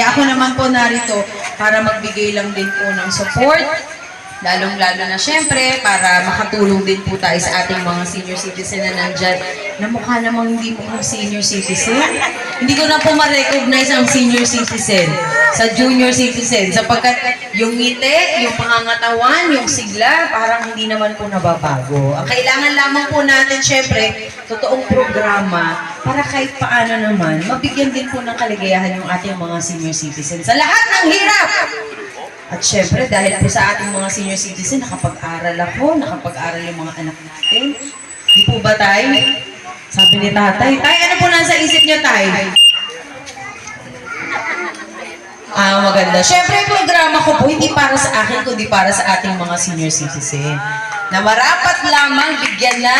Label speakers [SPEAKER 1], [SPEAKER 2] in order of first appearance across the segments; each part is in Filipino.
[SPEAKER 1] Kaya ako naman po narito para magbigay lang din po ng support, lalong-lalo na syempre para makatulong din po tayo sa ating mga senior citizen na nandyan na mukha namang hindi po senior citizen. Hindi ko na po ma-recognize ang senior citizen sa junior citizen sapagkat yung ngiti, yung pangangatawan, yung sigla, parang hindi naman po nababago. Ang kailangan lamang po natin syempre, totoong programa para kahit paano naman, mabigyan din po ng kaligayahan yung ating mga senior citizen sa lahat ng hirap. At syempre, dahil po sa ating mga senior citizen, nakapag-aral ako, nakapag-aral yung mga anak natin. Di po ba, Tay? Sabi ni Tatay, Tay, ano po nasa isip niyo, Tay? Maganda. Syempre, yung programa ko po, hindi para sa akin, kundi para sa ating mga senior citizen. Na marapat lamang bigyan na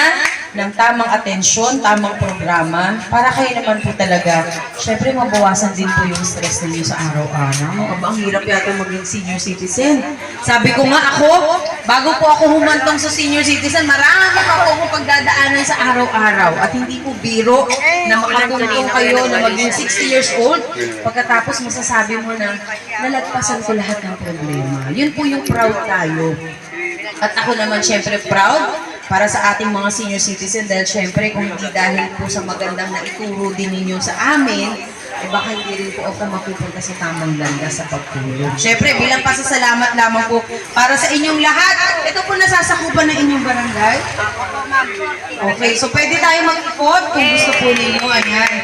[SPEAKER 1] ng tamang atensyon, tamang programa, para kayo naman po talaga, syempre mabawasan din po yung stress ninyo sa araw-araw. Ang hirap yata maging senior citizen. Sabi ko nga ako, bago po ako humantong sa senior citizen, marami pa po akong pagdadaanan sa araw-araw. At hindi po biro na makatulong kayo na maging 60 years old, pagkatapos masasabi mo na nalagpasan ko lahat ng problema. Yun po yung proud tayo. At ako naman syempre proud para sa ating mga senior citizen dahil syempre kung hindi dahil po sa magandang naituro din ninyo sa amin, eh baka hindi rin po ako mapupunta sa tamang landas sa pagtulong. Syempre bilang pasasalamat lamang po para sa inyong lahat. Ito po nasasakupan ng inyong barangay. Okay, so pwede tayo mag-ipot kung gusto po ninyo. Ayan.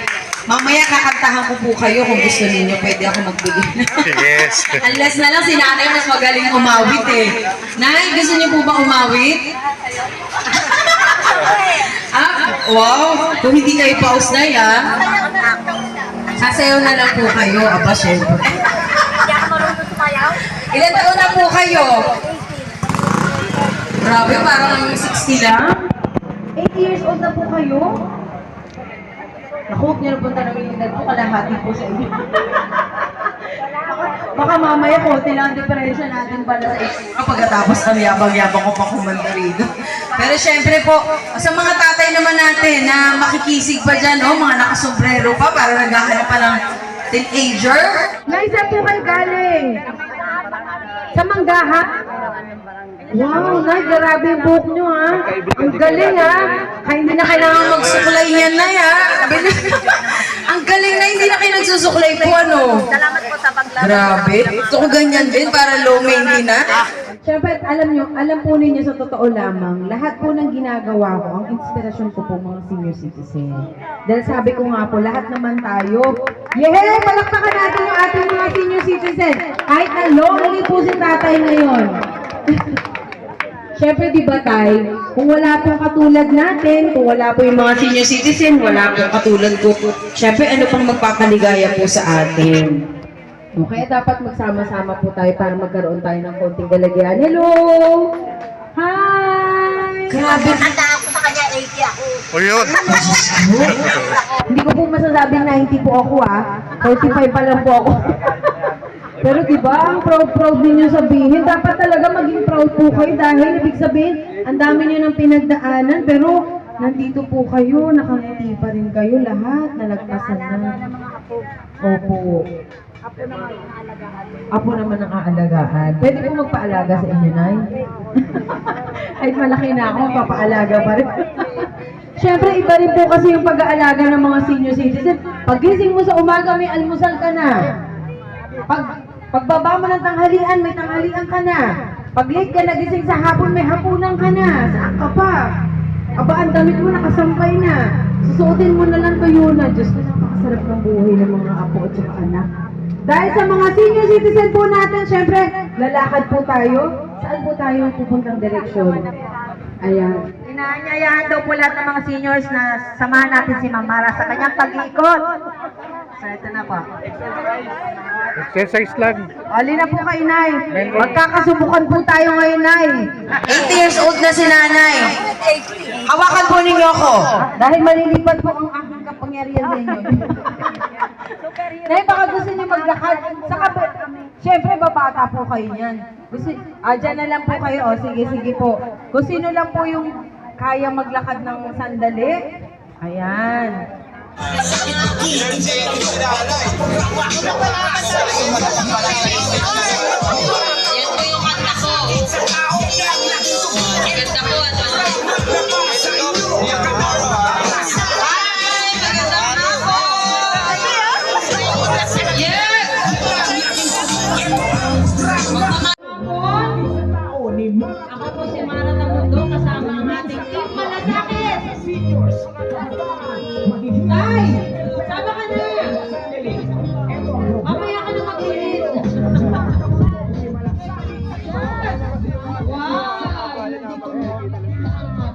[SPEAKER 1] Mamaya kakantahan ko po kayo kung gusto ninyo. Pwede ako magbigay.
[SPEAKER 2] Yes.
[SPEAKER 1] Unless na lang si nanay mas magaling umawit eh. Nay, gusto niyo po ba umawit? Wow. Kung hindi kayo paus na yan, sasayaw na lang po kayo. Aba, syempre. Ilan taon na po kayo? Grabe, parang 60 lang. 80 years old na po kayo? Naku, huwag niyo na po tanongin yung edad ko, kalahati po sa inyo. Baka mamaya konti lang ang diferensya natin pala sa itsura pagkatapos ang yabang-yabang ko pa kumanda rito. Pero syempre po, sa mga tatay naman natin na makikisig pa dyan, oh, mga nakasombrero pa para naghahanap pa ng teenager. Naisa po kayo galing? Sa Manggaha? Wow, Nay, grabe yung buhok nyo, ha? Ang galing, ha? Kaya hindi na kailangan magsuklay yan, Nay, ha? Ang galing na, hindi na kayo nagsusuklay po, ano?
[SPEAKER 3] Salamat po sa paglaro.
[SPEAKER 1] Grabe. Gusto ko ganyan din para low maintenance.
[SPEAKER 4] Siyempre, alam po ninyo sa totoo lamang, lahat po ng ginagawa ko, ang inspirasyon ko po mga senior citizen. Dahil sabi ko nga po, lahat naman tayo, yehey! Palakpakan natin yung ating mga senior citizen. Kahit na lonely po si tatay ngayon. Siyempre, di ba tay, kung wala pong katulad natin, kung wala po yung mga senior citizen, wala pong katulad ko, siyempre, ano pang magpapaligaya po sa atin? Okay, dapat magsama-sama po tayo para magkaroon tayo ng konting galagayan. Hello! Hi!
[SPEAKER 1] Grabe.
[SPEAKER 3] Handa ako sa kanya, 80 ako.
[SPEAKER 2] O yun.
[SPEAKER 4] Hindi ko po masasabing 90 po ako 45 pa lang po ako. Pero diba, ang proud ninyo sabihin, dapat talaga maging proud po kayo dahil ibig sabihin, ang dami nyo ng pinagdaanan, pero nandito po kayo, nakangiti pa rin kayo lahat, nalagpasan na. Opo. Apo naman ang aalagaan. Pwede po magpaalaga sa inyo, Nay? Kahit malaki na ako, papaalaga pa rin. Siyempre, iba rin po kasi yung pag-aalaga ng mga senior citizen. Pagising mo sa umaga, may almusal ka na. Pagbaba mo ng tanghalian, may tanghalian ka na. Pag late ka nagising sa hapon, may hapunan ka na. Saan ka pa? Aba, ang damit mo nakasampay na. Susuotin mo na lang tuyo na. Diyos ko, napakasarap ng buhay ng mga apo at saka anak. Dahil sa mga senior citizen po natin, syempre, lalakad po tayo. Saan po tayo pupuntang direksyon? Ayan.
[SPEAKER 3] Inaanyayahan daw po lahat ng mga seniors na samahan natin si Ma'am Mara sa kanyang pag-iikot. So, ito na po.
[SPEAKER 2] Exercise lang.
[SPEAKER 4] Ali na po kayo, Nay. Magkakasubukan po tayo ngayon, Nay.
[SPEAKER 1] 80 years old na si nanay. Hawakan po ninyo ako.
[SPEAKER 4] Dahil malilipat po ang aking kapangyarihan sa inyo. Nay, baka gusto niyo maglakad. Siyempre, babata po kayo niyan. Dyan na lang po kayo. O, sige po. Kung sino lang po yung kaya maglakad ng sandali. Ayan.
[SPEAKER 1] Yan po yung kanta ko. Ganda po, ano? Hi! Magandang hapon! Yes!
[SPEAKER 3] Ako po si Mara Tamundo, kasama ang ating team Malasakit. Tay, sama ka na. Mamaya ka na mag-inis.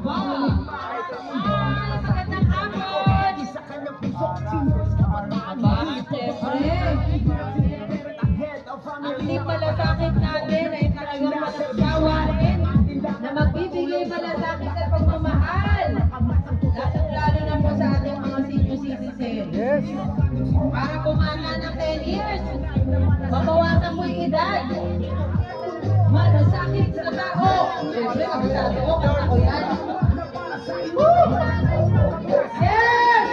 [SPEAKER 3] Wow! Magandang hapon! Siyempre, ang team Malasakit natin ay talagang masasawa rin na magbibigay malasakit at pagmamahal. Lalo na po sa ating mga senior citizen.
[SPEAKER 2] Yes.
[SPEAKER 3] Para kumana ng 10 years, mabawasan mo yung edad. Malasakit sa tao. Siyempre, kabisado ko, kanta ko yan. Woo! Yes!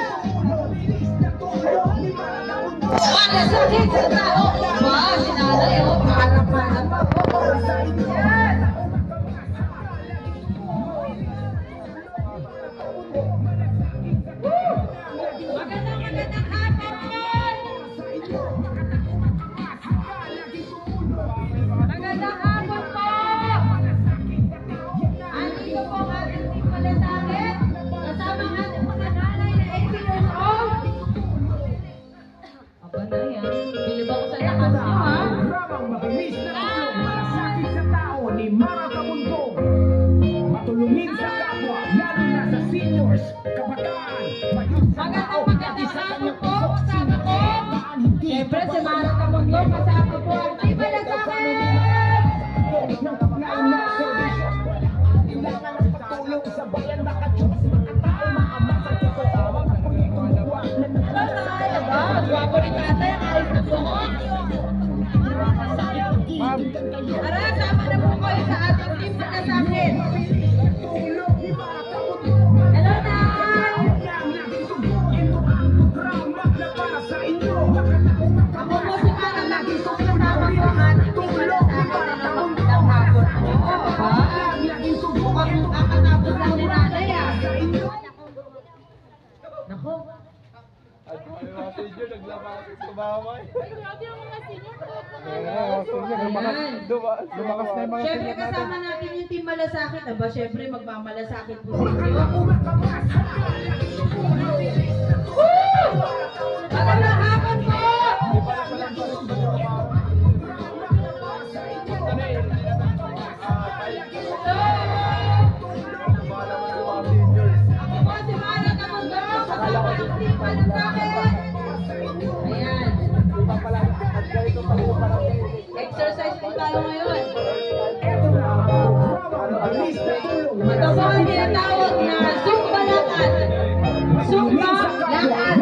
[SPEAKER 3] Malasakit sa tao. Ba, sinalay ako, paharap-harap ako. Yes! Magandang hapon! Magandang hapon po! Andito po ang ating team Malasakit. Kasama ang ating mga nanay na 80 years old. Aba na yan. Bilib ako sa lakas nyo, ha?
[SPEAKER 5] Malasakit sa tao ni Mara Tabundog. Matulungin sa kapwa, lalo na sa seniors, kabataan.
[SPEAKER 3] Magandang hapon po! Kasama ko! Siyempre, si Mara Tamundo. Kasama po ang team Malasakit!
[SPEAKER 5] Kailangan ng pagtulong sa bayan, makatiyos, makatao, maamasa, kasama, pagtulungan.
[SPEAKER 3] Gwapo ni tatay, ang ayos na buhok. Tara, sama na po kayo sa ating team Malasakit. Hello, Nay! Ako po si Mara Tamundo, kasama ko ang ating team Malasakit na magandang hapon po. Mukhang kakatapos lang ni nanay, ah. Nako.
[SPEAKER 2] Lumakas na yung mga
[SPEAKER 3] Siyempre
[SPEAKER 2] senior natin.
[SPEAKER 3] kasama natin yung team Malasakit. Aba, siyempre magmamalasakit po sa inyo. Woo! Magandang hapon po! Ako po si Mara Tamundo, kasama ang team Malasakit. Ayan. Exercise po tayo ngayon. Ito po ang tinatawag na Zumba Lakad. Zumba Lakad.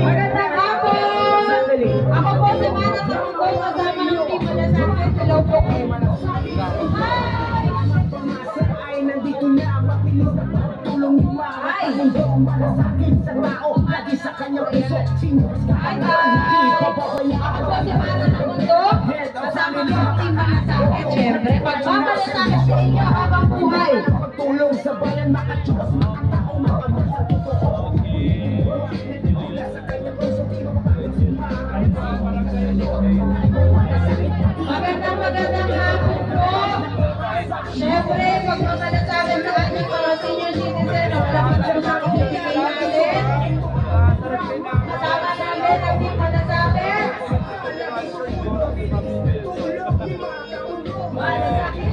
[SPEAKER 3] Magandang hapon! Ako po si Mara Tamundo, kasama ang team Malasakit. Hello po. Hi!
[SPEAKER 5] Ay, nandito na, mabilis na pagtulong ni Mara Tabundog. Malasakit sa tao, lagi sa kanyang puso. Seniors,
[SPEAKER 3] Hi,
[SPEAKER 5] kabataan, hindi
[SPEAKER 3] guys!
[SPEAKER 5] pababayaan.
[SPEAKER 3] Ako po si Mara Tamundo, kasama ang team Malasakit. Siyempre, magmamalasakit sa inyo habang buhay.
[SPEAKER 5] Pagtulong sa bayan, makatiyos, makatao, makamasa, totoo.
[SPEAKER 3] Magandang hapon po. Siyempre, magmamalasakit sa ating mga senior citizen na malapit po sa ibibigay natin. Kasama namin ang team Malasakit. Malasakit.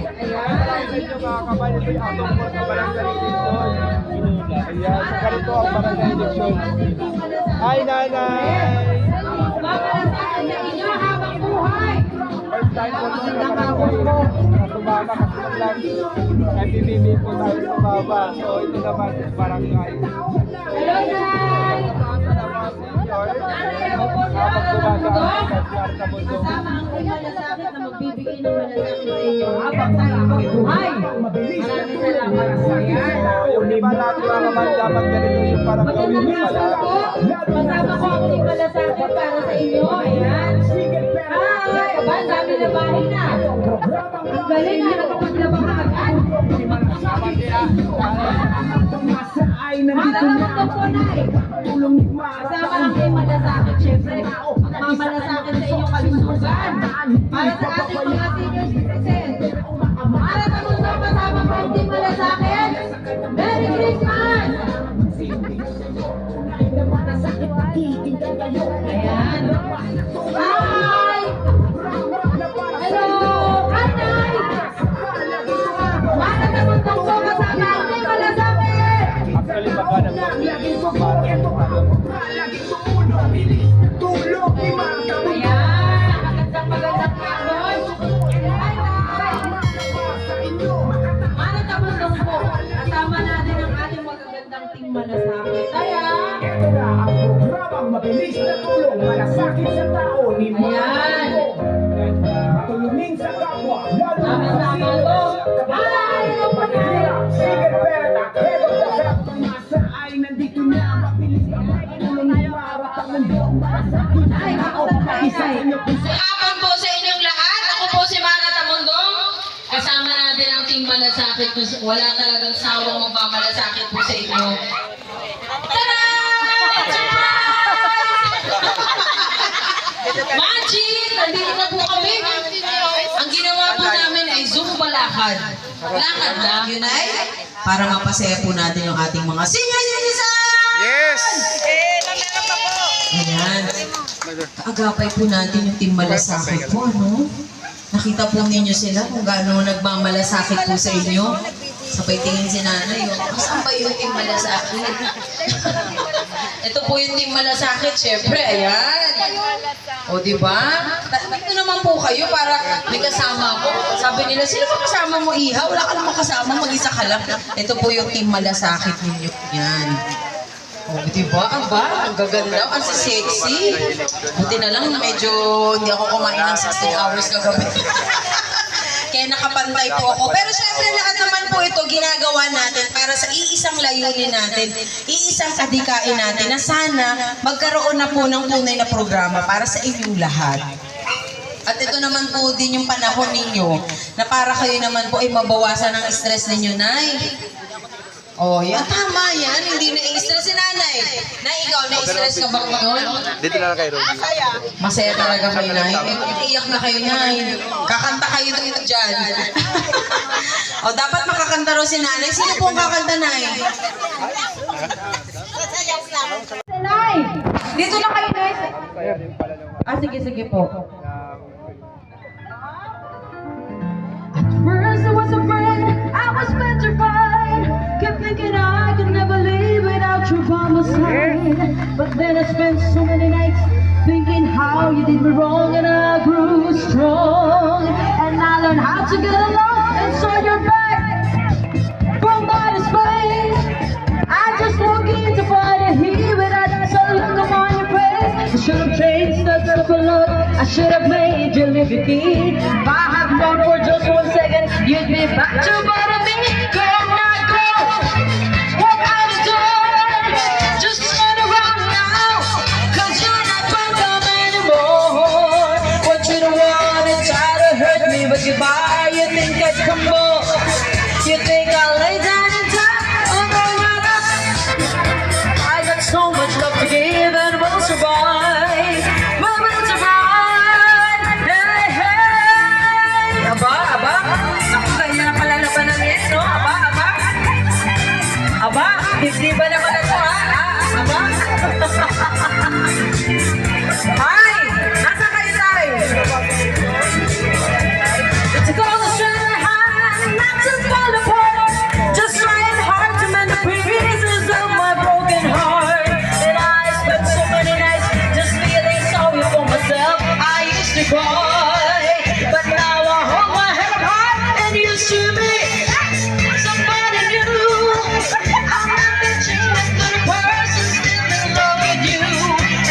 [SPEAKER 2] Hi, nanay!
[SPEAKER 3] Mamalasakit sa inyo habang buhay.
[SPEAKER 2] First time po ito na naman po. Sumama kasi lang. Nagtitili po tayo sa baba. So ito naman is barangay.
[SPEAKER 3] Hello, Nay! Nanay, ako po si Mara Tamundo. Kasama ang team Malasakit na magbibigay ng malasakit sa inyo habang tayo habang buhay. Maraming salamat po. Ayan.
[SPEAKER 2] Di ba lahat mga kaman dapat ganito yung parang gawin
[SPEAKER 3] Magandang
[SPEAKER 2] mo pala?
[SPEAKER 3] hapon po. Kasama ko ang team malasakit para sa inyo. Ayan. Hi! Aba, ang dami na bahay na. Ang galing na nakapaglaba ka agad. Maraming po na eh. Kasama ang team malasakit, syempre. Mamalasakit sa inyong kalusugan. Para sa ating mga senior citizen. Para sa mundo, kasama po ang team malasakit. Merry Christmas! Ayan. Hi! Hello! Kanay! Para sa mundo po, kasama ang team malasakit.
[SPEAKER 2] Actually, maghanap ng parang
[SPEAKER 3] Ayan, magandang hapon. Ano tamundong po? Kasama natin ang ating magagandang team malasakit. Ayan.
[SPEAKER 5] Ito na ang programang mabilis na tulong malasakit sa tao ni
[SPEAKER 3] Ayan.
[SPEAKER 5] Matulungin sa kapwa, lalo na
[SPEAKER 3] Tama-tama po. Hi! Hello po na.
[SPEAKER 5] Sige, Pera, Evo, Dasarap, Tumasa ay nandito na mabilis na tulong ni Mara Tamundong malasakit sa
[SPEAKER 3] Ay,
[SPEAKER 5] tao.
[SPEAKER 3] kamusta
[SPEAKER 5] Isa
[SPEAKER 3] tayo?
[SPEAKER 5] inyo
[SPEAKER 6] Hapon po sa inyong lahat. Ako po si Mara Tamundong. Kasama natin ang team malasakit. Wala talagang sawang magmamalasakit po sa inyo. Tada! Magic! Nandito na po kami. Ang ginawa po namin ay Zumba lakad. Lakad lang.
[SPEAKER 1] Yun ay para mapasaya po natin yung ating mga senior citizen!
[SPEAKER 2] Yes!
[SPEAKER 1] Ayan. Kaagapay po natin yung team malasakit po, ano? Nakita po ninyo sila kung gaano nagmamalasakit po sa inyo. Sabay tingin si nanay, saan ba yung team malasakit? Ito po yung team malasakit, syempre, ayan. O, di ba? Dito naman po kayo para may kasama ko. Sabi nila, sino ba kasama mo, Iha? Wala ka namang kasama, mag-isa ka lang. Ito po yung team malasakit ninyo. Yan. O, di ba? Ang gaganda, ang sexy. Buti na lang na medyo hindi ako kumain ng 16 hours kagabi. Kaya nakapantay po ako. Pero syempre lahat naman po ito ginagawa natin para sa iisang layunin natin, iisang kadikain natin na sana magkaroon na po ng tunay na programa para sa inyong lahat. At ito naman po din yung panahon ninyo na para kayo naman po ay mabawasan ang stress ninyo, Nay. Oh, yan. Tama yan. Hindi na-stress si nanay. Nay, ikaw, na-stress ka ba ngayon?
[SPEAKER 2] Dito na lang kayo, Ruby.
[SPEAKER 1] Masaya talaga kayo, Nay. Iiyak na kayo, Nay. Kakanta kayo dito dyan. O, dapat makakanta raw si nanay. Sino po ang kakanta, Nay?
[SPEAKER 3] Nay! Dito na kayo, Nay. Sige po. At first I was afraid, I was petrified. Kept thinking I could never leave without you by my side. But then I spent so many nights thinking how you did me wrong, and I grew strong. And I learned how to get along, and so you're back from outer space. I just walk in to find it here without a look on your face. I should have changed that simple look. I should have made you live it in. If I had known for just 1 second, you'd be back to bother me. Girl, not go. Walk out the door. Just turn around now. Cause you're not welcome anymore. Want you to want to try to hurt me, but goodbye, you think I'd come more. You think I'll lay down and die. Oh no, you're not. I got so much love to give and we'll survive. We'll survive. Hey, hey. Aba. Naku, kaya na pala laban ng yes, no? Aba. Dibdiba naman na ito, ha? Aba. Hi! Nasa kayo tayo? It's a golden strand high, not to fall apart. Just trying hard to mend the pieces of my broken heart. And I spent so many nights just feeling sorry for myself. I used to cry, but now I hold my head up high and used to be somebody new. I'm not the changed, but a person still in love with you.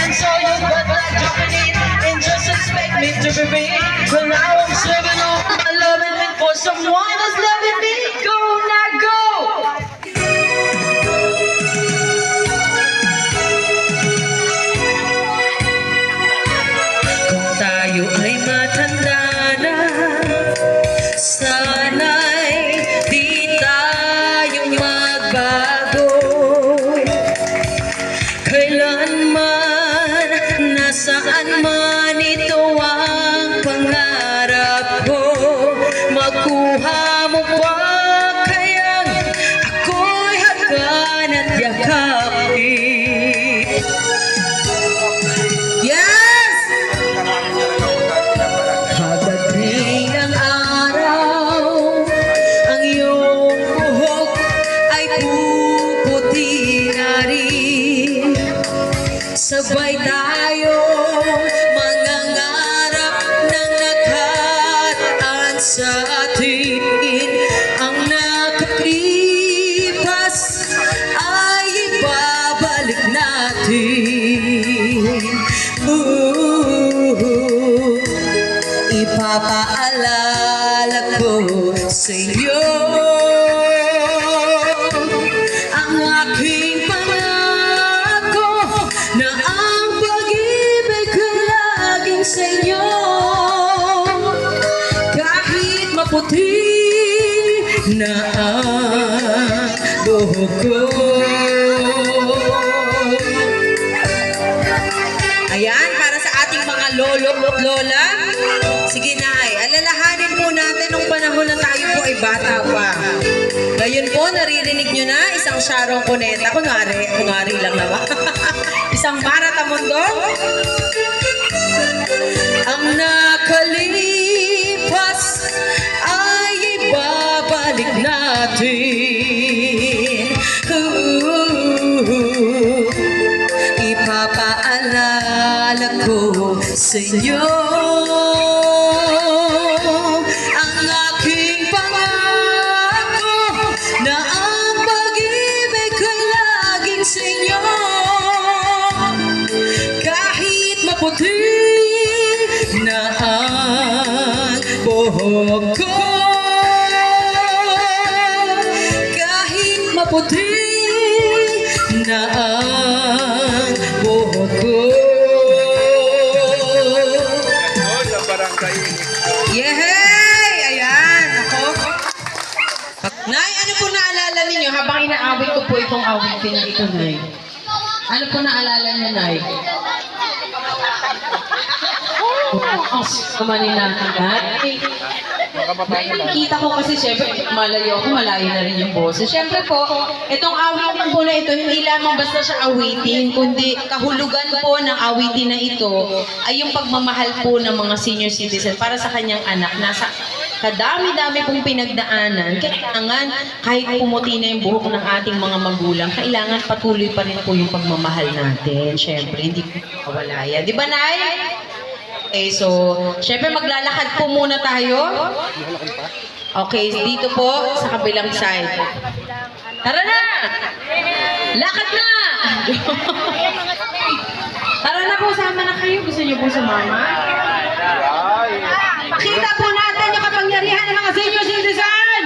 [SPEAKER 3] And so you got like jumping in and just expect me to be big. Well, now I'm serving all my love and for
[SPEAKER 1] someone that's loving me, go na go! Kung tayo ay matanda na, sana'y di tayo magbago. Kailanman, nasaan man ito ang pangarap ko, makuha mo ba kayang ako'y hagan at yakapin? Yes! Pagdating ng araw, ang iyong buhok ay puputi na rin. Sabay tayong mangangarap ng naghataan sa atin. Ang nakalipas ay ibabalik natin. Ipapaalala ko sa iyo ang aking pangako na ang pag-ibig ko laging sa iyo. Kahit maputi na ang buhok ko. Ayan, para sa ating mga lolo at lola. Sige Nay, alalahanin po natin nung panahon na tayo po ay bata pa. Ngayon po, naririnig nyo na isang Sharon Cuneta. Kunwari lang naman. Isang Mara Tamundong. Ang nakalipas ay ibabalik natin. Ipapaalala ko sa iyo ang aking pangako na ang pag-ibig ko'y laging sa iyo. Kahit maputi na ang buhok ko, kahit maputi na ang buhok ko.
[SPEAKER 2] Doon sa barangay.
[SPEAKER 1] Yehey! Ayan, ako. Nay, ano po naalala ninyo habang inaawit ko po itong awitin na ito, Nay? Ano po naalala niyo, Nay? Kumanin natin, Nay. Nakikita ko kasi syempre malayo na rin yung boses. Syempre po, itong awitin po na ito, hindi lamang basta siya awitin, kundi kahulugan po ng awitin na ito ay yung pagmamahal po ng mga senior citizen para sa kanyang anak. Nasa kadami-dami pong pinagdaanan, kailangan kahit pumuti na yung buhok ng ating mga magulang, kailangan patuloy pa rin po yung pagmamahal natin. Syempre, hindi po mawala yan. Di ba, Nay? Okay, so, syempre maglalakad po muna tayo. Okay, dito po sa kabilang side. Tara na! Lakad na! Tara na po, sama na kayo. Gusto niyo po sumama? Pakita po natin yung kapangyarihan ng mga senior citizen!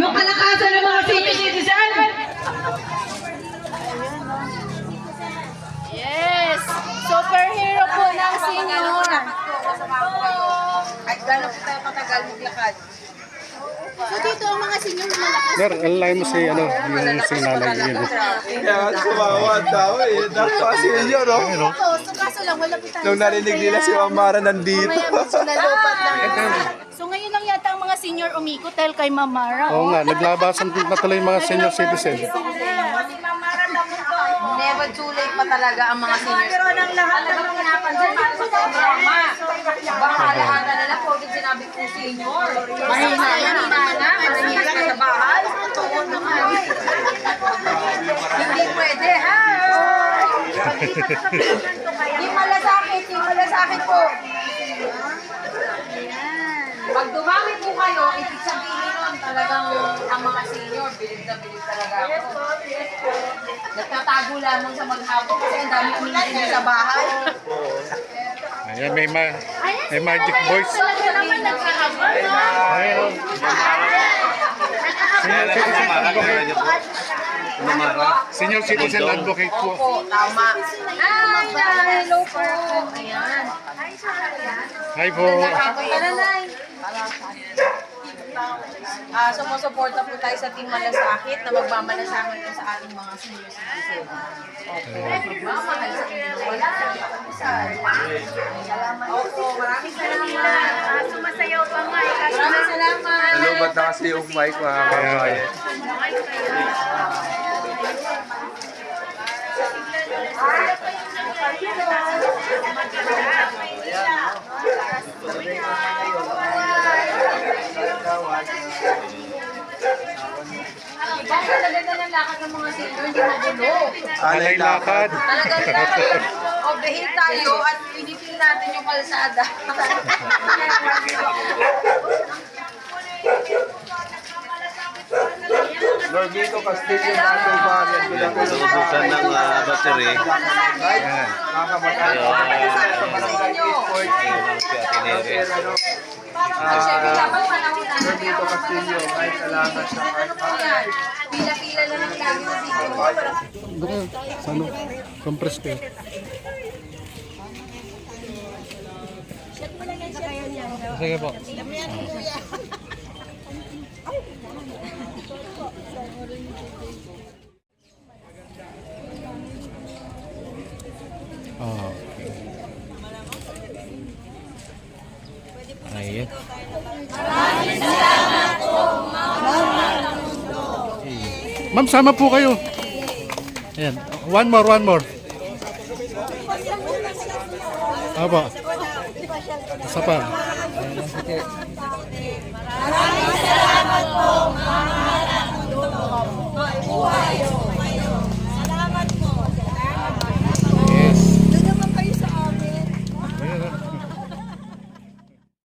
[SPEAKER 1] Yung kalakasan ng mga senior citizen!
[SPEAKER 7] Yes! Superhero po ng senior.
[SPEAKER 1] Ay, gano'n po tayo katagal maglakad?
[SPEAKER 7] So dito ang mga senior na malakas.
[SPEAKER 2] Sir, alay mo si yung sinanay yun. Kaya sumawa daw eh. Dapat kasi yun, no?
[SPEAKER 7] Oo, so kaso lang, wala po tayo.
[SPEAKER 2] Nung narinig nila si Mamara nandito.
[SPEAKER 7] Mamaya medyo nalupat lang. So ngayon lang yata ang mga senior umikot dahil kay Mamara.
[SPEAKER 2] Oo nga, naglabasan na tuloy yung mga senior citizen.
[SPEAKER 1] Never too late pa talaga ang mga seniors. Pero ng lahat ng mga pinapansin para sa programa. Bahala na nila po din sinabi ko senior. Mahina yan, hinana, mahina ka sa bahay. Hindi pwede, ha? Yung malasakit po. Pag dumami po kayo, ibig sabihin nun talagang ang mga senior, bilib na bilib talaga ako. Nagtatago lamang sa maghapon kasi ang dami umiinom sa bahay.
[SPEAKER 2] Ayan, may magic voice.
[SPEAKER 7] Talaga naman nag-aabang, no?
[SPEAKER 2] Ayun. Senior citizen advocate po.
[SPEAKER 1] Tama. Hello po. Ayan.
[SPEAKER 2] Hi po.
[SPEAKER 1] Tara, Nay. Sumusuporta po tayo sa Team Malasakit na magmamalasakit po sa ating mga senior citizen. Opo. Magmamahal sa inyo. Wala. Salamat po. Maraming salamat.
[SPEAKER 7] Sumasayaw pa nga.
[SPEAKER 1] Maraming salamat.
[SPEAKER 2] Hello, ba't na kasi yung mic mga kababayan?
[SPEAKER 1] Bakit talaga ng lakad ng mga senior, hindi magulo.
[SPEAKER 2] Alay lakad.
[SPEAKER 1] Talagang dapat obeyhin tayo at pinipil natin yung kalsada.
[SPEAKER 2] Lordito Castillo, National Barrier.
[SPEAKER 8] Inuubusan ng battery.
[SPEAKER 2] Ayan. Mga kababayan.
[SPEAKER 8] Si Ate Nere.
[SPEAKER 2] Lordito Castillo, ay salamat sa
[SPEAKER 1] Pila-pila lang ang lagi na dito.
[SPEAKER 2] Compress ko. Sige po. Ayan. Ma'am, sama po kayo. Ayan. One more. Apa? Isa pa. Ayan, sige.